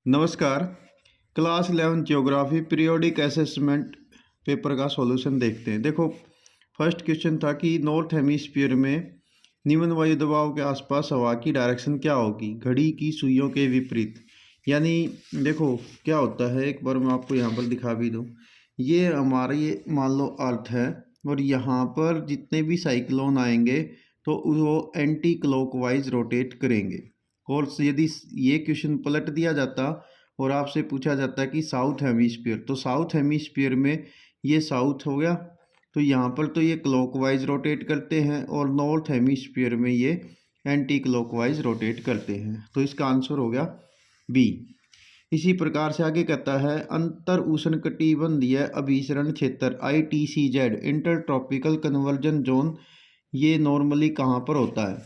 नमस्कार। Class 11 geography periodic assessment paper का solution देखते हैं। देखो, फर्स्ट क्वेश्चन था कि नॉर्थ हेमिस्फीयर में निम्न वायु दबाव के आसपास हवा की डायरेक्शन क्या होगी घड़ी की सुइयों के विपरीत। यानी देखो क्या होता है, एक बार मैं आपको यहाँ पर दिखा भी दूँ। ये हमारा ये मान लो अर्थ है और यहाँ पर जितने भी साइक्लोन आएंगे तो वो एंटी क्लॉकवाइज रोटेट करेंगे। और यदि ये क्वेश्चन पलट दिया जाता और आपसे पूछा जाता कि साउथ हेमिस्फीयर, तो साउथ हेमिस्फीयर में ये साउथ हो गया, तो यहाँ पर तो ये क्लॉकवाइज रोटेट करते हैं और नॉर्थ हेमिस्फीयर में ये एंटी क्लॉकवाइज रोटेट करते हैं। तो इसका आंसर हो गया बी। इसी प्रकार से आगे कहता है अंतर उष्णकटिबंधीय अभिसरण क्षेत्र ITCZ inter tropical conversion zone ये नॉर्मली कहाँ पर होता है।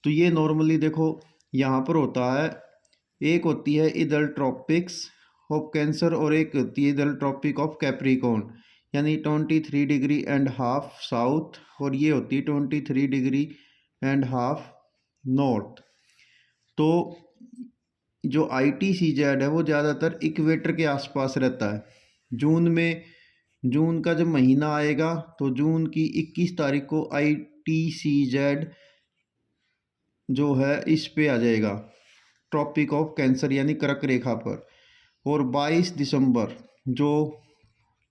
तो ये नॉर्मली देखो यहाँ पर होता है, एक होती है इदल ट्रॉपिक्स ऑफ कैंसर और एक होती है इदल ट्रॉपिक ऑफ कैप्रिकॉर्न, यानी 23 डिग्री एंड हाफ साउथ और ये होती है 23 डिग्री एंड हाफ नॉर्थ। तो जो ITCZ है वो ज़्यादातर इक्वेटर के आसपास रहता है। जून का जब महीना आएगा तो जून की 21 तारीख को ITCZ जो है इस पे आ जाएगा ट्रॉपिक ऑफ कैंसर यानी कर्क रेखा पर। और 22 दिसंबर जो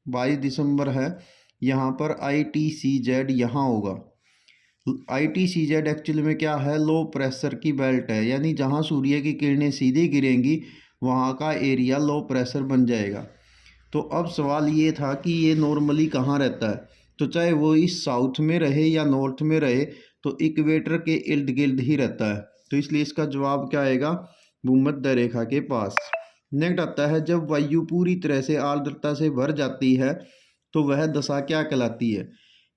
22 दिसंबर है यहाँ पर ITCZ यहाँ होगा। ITCZ एक्चुअली में क्या है, लो प्रेशर की बेल्ट है, यानी जहाँ सूर्य की किरणें सीधे गिरेंगी वहाँ का एरिया लो प्रेशर बन जाएगा। तो अब सवाल ये था कि ये नॉर्मली कहाँ रहता है, तो चाहे वो इस साउथ में रहे या नॉर्थ में रहे तो इक्वेटर के इर्द गिर्द ही रहता है। तो इसलिए इसका जवाब क्या आएगा, भूमध्य रेखा के पास। नेक्स्ट आता है जब वायु पूरी तरह से आर्द्रता से भर जाती है तो वह दशा क्या कहलाती है।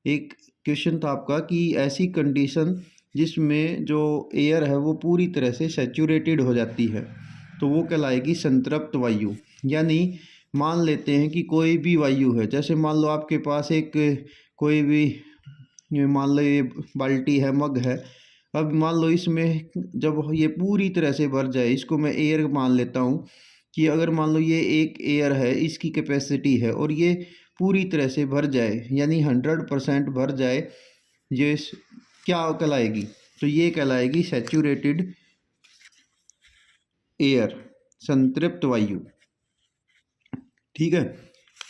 एक क्वेश्चन था आपका कि ऐसी कंडीशन जिसमें जो एयर है वो पूरी तरह से सैचुरेटेड हो जाती है तो वो कहलाएगी संतृप्त वायु। यानी मान लेते हैं कि कोई भी वायु है, जैसे मान लो आपके पास एक कोई भी मान लो ये बाल्टी है, मग है। अब मान लो इसमें जब ये पूरी तरह से भर जाए, इसको मैं एयर मान लेता हूँ कि अगर मान लो ये एक एयर है, इसकी कैपेसिटी है और ये पूरी तरह से भर जाए यानी 100% भर जाए, ये क्या कहलाएगी, तो ये कहलाएगी सैचुरेटेड एयर, संतृप्त वायु। ठीक है।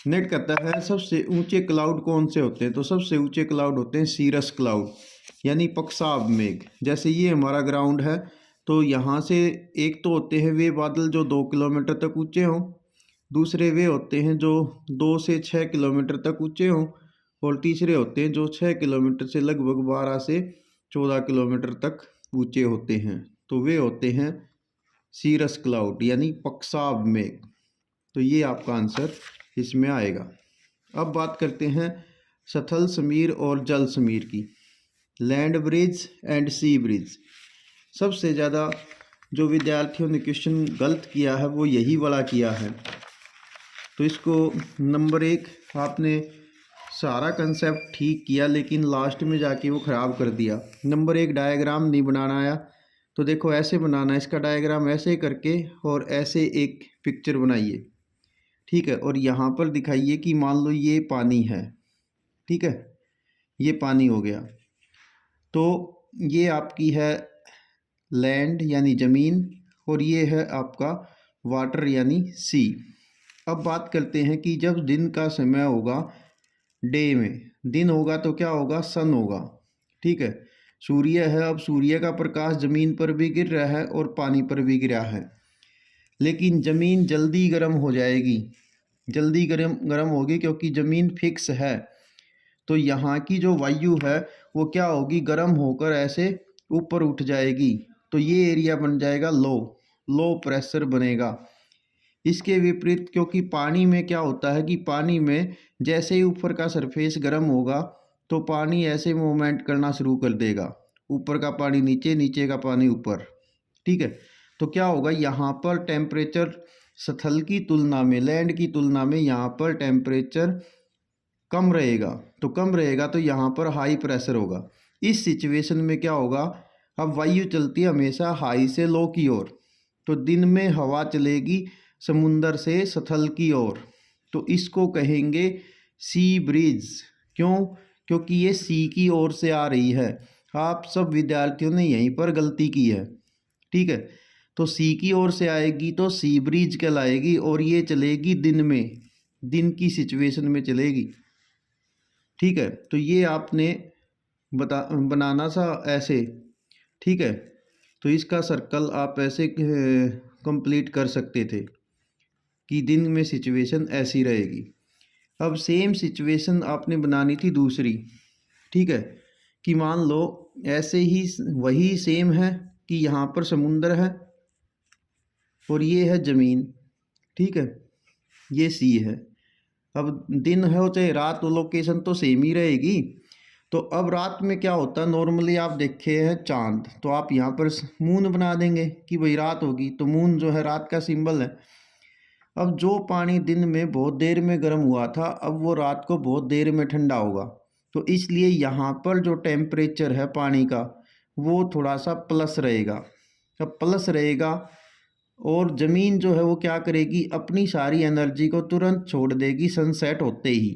नेट कहता है सबसे ऊंचे क्लाउड कौन से होते हैं, तो सबसे ऊंचे क्लाउड होते हैं सीरस क्लाउड यानी पक्षाभ मेघ। जैसे ये हमारा ग्राउंड है तो यहाँ से एक तो होते हैं वे बादल जो 2 किलोमीटर तक ऊंचे हों, दूसरे वे होते हैं जो 2 से 6 किलोमीटर तक ऊंचे हों और तीसरे होते हैं जो 6 किलोमीटर से लगभग 12 से 14 किलोमीटर तक ऊंचे होते हैं। तो वे होते हैं सीरस क्लाउड यानी पक्षाभ मेघ। तो ये आपका आंसर इसमें आएगा। अब बात करते हैं स्थल समीर और जल समीर की, land bridge and sea bridge. सबसे ज़्यादा जो विद्यार्थियों ने क्वेश्चन गलत किया है वो यही वाला किया है। तो इसको नंबर 1 आपने सारा कंसेप्ट ठीक किया लेकिन लास्ट में जाके वो ख़राब कर दिया। नंबर 1 डायग्राम नहीं बनाना आया, तो देखो ऐसे बनाना है इसका डायग्राम, ऐसे करके और ऐसे एक पिक्चर बनाइए। ठीक है, और यहाँ पर दिखाइए कि मान लो ये पानी है, ठीक है, ये पानी हो गया। तो ये आपकी है लैंड यानी ज़मीन और ये है आपका वाटर यानी सी। अब बात करते हैं कि जब दिन का समय होगा, डे में दिन होगा तो क्या होगा, सन होगा। ठीक है, सूर्य है, अब सूर्य का प्रकाश ज़मीन पर भी गिर रहा है और पानी पर भी गिरा है, लेकिन ज़मीन जल्दी गर्म हो जाएगी, जल्दी गर्म होगी क्योंकि ज़मीन फिक्स है। तो यहाँ की जो वायु है वो क्या होगी, गर्म होकर ऐसे ऊपर उठ जाएगी, तो ये एरिया बन जाएगा लो प्रेशर बनेगा। इसके विपरीत क्योंकि पानी में क्या होता है कि पानी में जैसे ही ऊपर का सरफेस गर्म होगा तो पानी ऐसे मूवमेंट करना शुरू कर देगा, ऊपर का पानी नीचे, नीचे का पानी ऊपर। ठीक है, तो क्या होगा, यहाँ पर टेम्परेचर स्थल की तुलना में, लैंड की तुलना में यहाँ पर टेम्परेचर कम रहेगा, तो कम रहेगा तो यहाँ पर हाई प्रेशर होगा। इस सिचुएशन में क्या होगा, अब वायु चलती है हमेशा हाई से लो की ओर, तो दिन में हवा चलेगी समुंदर से स्थल की ओर, तो इसको कहेंगे सी ब्रीज। क्यों? क्योंकि ये सी की ओर से आ रही है। आप सब विद्यार्थियों ने यहीं पर गलती की है, ठीक है। तो सी की ओर से आएगी तो सी ब्रीज कहलाएगी, और ये चलेगी दिन में, दिन की सिचुएशन में चलेगी, ठीक है। तो ये आपने बनाना था ऐसे, ठीक है। तो इसका सर्कल आप ऐसे कंप्लीट कर सकते थे कि दिन में सिचुएशन ऐसी रहेगी। अब सेम सिचुएशन आपने बनानी थी दूसरी, ठीक है, कि मान लो ऐसे ही वही सेम है कि यहाँ पर समुंदर है और ये है ज़मीन, ठीक है, ये सी है। अब दिन हो चाहे रात हो, लोकेशन तो सेम ही रहेगी। तो अब रात में क्या होता है, नॉर्मली आप देखे हैं चांद, तो आप यहाँ पर मून बना देंगे कि भाई रात होगी, तो मून जो है रात का सिंबल है। अब जो पानी दिन में बहुत देर में गर्म हुआ था, अब वो रात को बहुत देर में ठंडा होगा। तो इसलिए यहाँ पर जो टेम्परेचर है पानी का वो थोड़ा सा प्लस रहेगा। अब प्लस रहेगा और ज़मीन जो है वो क्या करेगी, अपनी सारी एनर्जी को तुरंत छोड़ देगी सनसेट होते ही।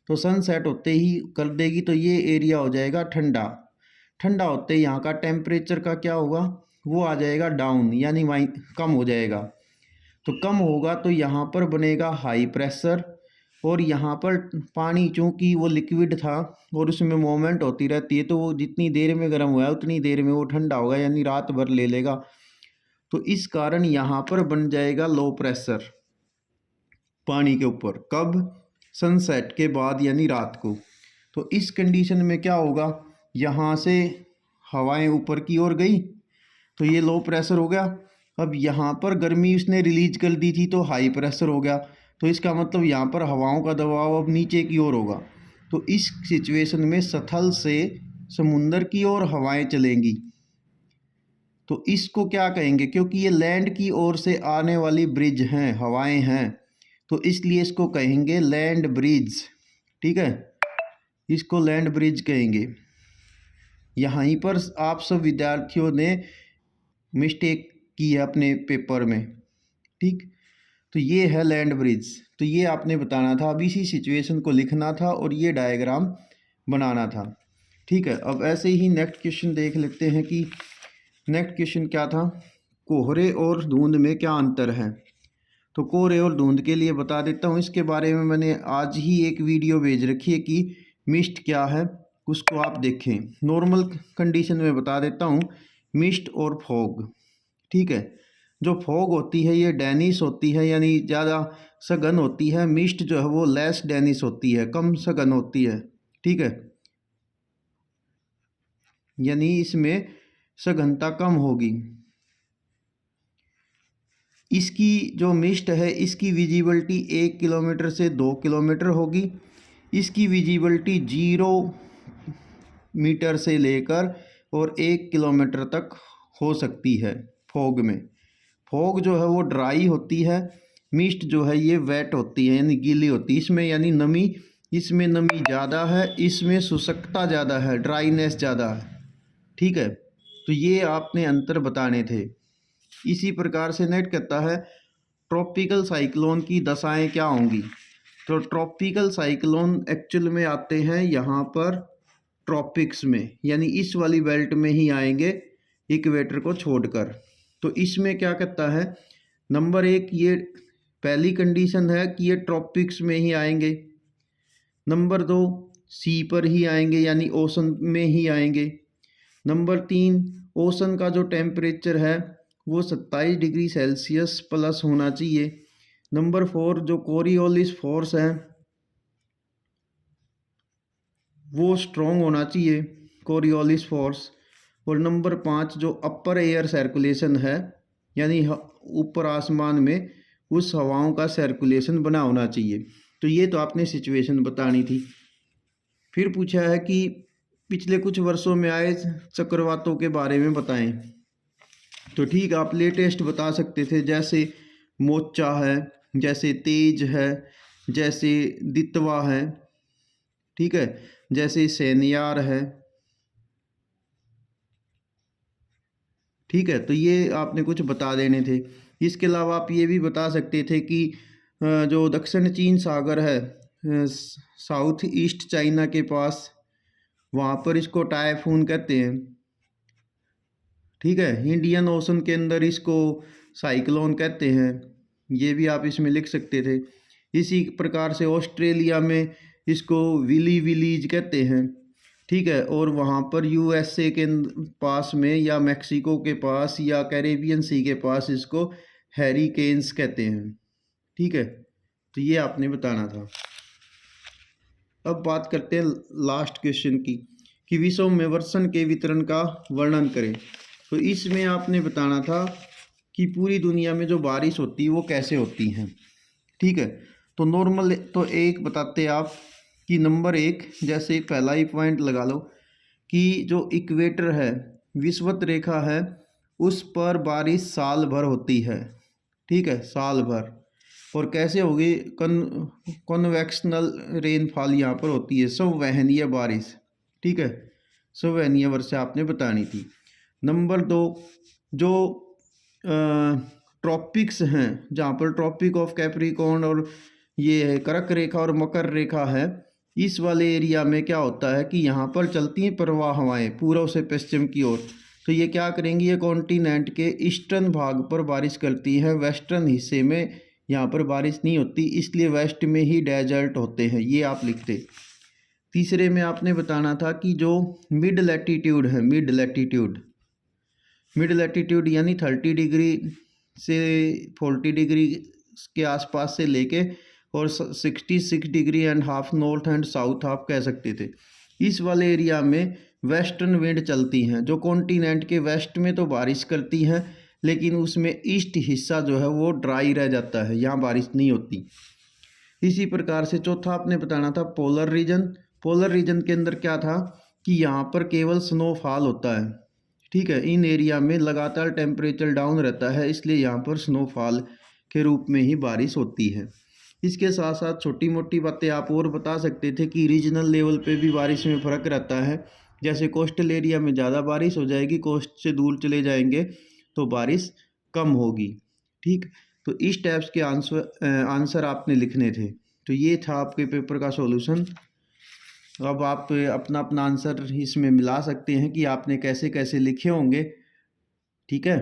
तो सनसेट होते ही कर देगी, तो ये एरिया हो जाएगा ठंडा। ठंडा होते ही यहाँ का टेम्परेचर का क्या होगा, वो आ जाएगा डाउन, यानी कम हो जाएगा। तो कम होगा तो यहाँ पर बनेगा हाई प्रेशर, और यहाँ पर पानी चूँकि वो लिक्विड था और उसमें मोमेंट होती रहती है, तो वो जितनी देर में गर्म हुआ है उतनी देर में वो ठंडा होगा, यानी रात भर ले लेगा। तो इस कारण यहाँ पर बन जाएगा लो प्रेशर पानी के ऊपर। कब? सनसेट के बाद, यानी रात को। तो इस कंडीशन में क्या होगा, यहाँ से हवाएं ऊपर की ओर गई तो ये लो प्रेशर हो गया। अब यहाँ पर गर्मी उसने रिलीज कर दी थी तो हाई प्रेशर हो गया। तो इसका मतलब यहाँ पर हवाओं का दबाव अब नीचे की ओर होगा। तो इस सिचुएशन में स्थल से समुंदर की ओर हवाएं चलेंगी। तो इसको क्या कहेंगे, क्योंकि ये लैंड की ओर से आने वाली ब्रिज हैं, हवाएं हैं, तो इसलिए इसको कहेंगे लैंड ब्रिज, ठीक है। इसको लैंड ब्रिज कहेंगे। यहीं पर आप सब विद्यार्थियों ने मिस्टेक की है अपने पेपर में, ठीक। तो ये है लैंड ब्रिज, तो ये आपने बताना था, अब इसी सिचुएशन को लिखना था और ये डायग्राम बनाना था, ठीक है। अब ऐसे ही नेक्स्ट क्वेश्चन देख लेते हैं कि नेक्स्ट क्वेश्चन क्या था, कोहरे और धुंध में क्या अंतर है। तो कोहरे और धुंध के लिए बता देता हूँ, इसके बारे में मैंने आज ही एक वीडियो भेज रखी है कि मिस्ट क्या है, उसको आप देखें। नॉर्मल कंडीशन में बता देता हूँ, मिस्ट और फॉग, ठीक है। जो फॉग होती है ये डेनिस होती है, यानी ज़्यादा सघन होती है। मिस्ट जो है वो लेस डेनिस होती है, कम सघन होती है, ठीक है, यानी इसमें सघनता कम होगी। इसकी जो मिस्ट है इसकी विजिबिलिटी 1 किलोमीटर से 2 किलोमीटर होगी। इसकी विजिबिलिटी 0 मीटर से लेकर और 1 किलोमीटर तक हो सकती है फॉग में। फॉग जो है वो ड्राई होती है, मिस्ट जो है ये वेट होती है, यानी गीली होती है। इसमें यानी नमी, इसमें नमी ज़्यादा है, इसमें शुष्कता ज़्यादा है, ड्राईनेस ज़्यादा है, ठीक है। तो ये आपने अंतर बताने थे। इसी प्रकार से नेक्स्ट कहता है ट्रॉपिकल साइक्लोन की दशाएं क्या होंगी। तो ट्रॉपिकल साइक्लोन एक्चुअल में आते हैं यहाँ पर ट्रॉपिक्स में, यानी इस वाली बेल्ट में ही आएंगे इक्वेटर को छोड़कर। तो इसमें क्या कहता है, नंबर 1 ये पहली कंडीशन है कि ये ट्रॉपिक्स में ही आएंगे। नंबर 2 सी पर ही आएंगे, यानी ओशन में ही आएंगे। नंबर 3 ओशन का जो टेम्परेचर है वो 27 डिग्री सेल्सियस प्लस होना चाहिए। नंबर 4 जो कोरियोलिस फोर्स है वो स्ट्रॉन्ग होना चाहिए, कोरियोलिस फोर्स। और नंबर 5 जो अपर एयर सर्कुलेशन है, यानी ऊपर आसमान में उस हवाओं का सर्कुलेशन बना होना चाहिए। तो ये तो आपने सिचुएशन बतानी थी। फिर पूछा है कि पिछले कुछ वर्षों में आए चक्रवातों के बारे में बताएं। तो ठीक, आप लेटेस्ट बता सकते थे, जैसे मोचा है, जैसे तेज है, जैसे दितवा है, ठीक है, जैसे सेनियार है, ठीक है। तो ये आपने कुछ बता देने थे। इसके अलावा आप ये भी बता सकते थे कि जो दक्षिण चीन सागर है, साउथ ईस्ट चाइना के पास, वहाँ पर इसको टाइफून कहते हैं। ठीक है, इंडियन ओशन के अंदर इसको साइक्लोन कहते हैं, ये भी आप इसमें लिख सकते थे। इसी प्रकार से ऑस्ट्रेलिया में इसको विली विलीज कहते हैं। ठीक है, और वहाँ पर यूएसए के पास में या मैक्सिको के पास या कैरेबियन सी के पास इसको हैरिकेन्स कहते हैं। ठीक है, तो ये आपने बताना था। अब बात करते हैं लास्ट क्वेश्चन की कि विश्व में वर्षण के वितरण का वर्णन करें। तो इसमें आपने बताना था कि पूरी दुनिया में जो बारिश होती है वो कैसे होती हैं। ठीक है, तो नॉर्मल तो एक बताते आप कि नंबर 1, जैसे पहला ही पॉइंट लगा लो कि जो इक्वेटर है, विषुवत रेखा है, उस पर बारिश साल भर होती है। ठीक है, साल भर। और कैसे होगी? कन्वेक्शनल रेनफॉल यहाँ पर होती है, संवहनीय बारिश। ठीक है, संवहनीय वर्षा आपने बतानी थी। नंबर 2, जो ट्रॉपिक्स हैं, जहाँ पर ट्रॉपिक ऑफ कैप्रिकॉर्न और ये है कर्क रेखा और मकर रेखा है, इस वाले एरिया में क्या होता है कि यहाँ पर चलती हैं प्रवाह हवाएं पूर्व से पश्चिम की ओर। तो ये क्या करेंगी? ये कॉन्टिनेंट के ईस्टर्न भाग पर बारिश करती है, वेस्टर्न हिस्से में यहाँ पर बारिश नहीं होती, इसलिए वेस्ट में ही डेजर्ट होते हैं, ये आप लिखते। तीसरे में आपने बताना था कि जो मिड लैटिट्यूड है, मिड लैटिट्यूड यानी 30 डिग्री से 40 डिग्री के आसपास से लेके और 66 degree and half north and south half कह सकते थे, इस वाले एरिया में वेस्टर्न विंड चलती हैं, जो कॉन्टिनेंट के वेस्ट में तो बारिश करती हैं, लेकिन उसमें ईस्ट हिस्सा जो है वो ड्राई रह जाता है, यहाँ बारिश नहीं होती। इसी प्रकार से चौथा आपने बताना था पोलर रीजन के अंदर क्या था कि यहाँ पर केवल स्नोफॉल होता है। ठीक है, इन एरिया में लगातार टेम्परेचर डाउन रहता है, इसलिए यहाँ पर स्नोफॉल के रूप में ही बारिश होती है। इसके साथ साथ छोटी मोटी बातें आप और बता सकते थे कि रीजनल लेवल पे भी बारिश में फ़र्क रहता है। जैसे कोस्टल एरिया में ज़्यादा बारिश हो जाएगी, कोस्ट से दूर चले जाएंगे तो बारिश कम होगी। ठीक, तो इस टाइप्स के आंसर आपने लिखने थे। तो ये था आपके पेपर का सॉल्यूशन। अब आप अपना अपना आंसर इसमें मिला सकते हैं कि आपने कैसे कैसे लिखे होंगे। ठीक है।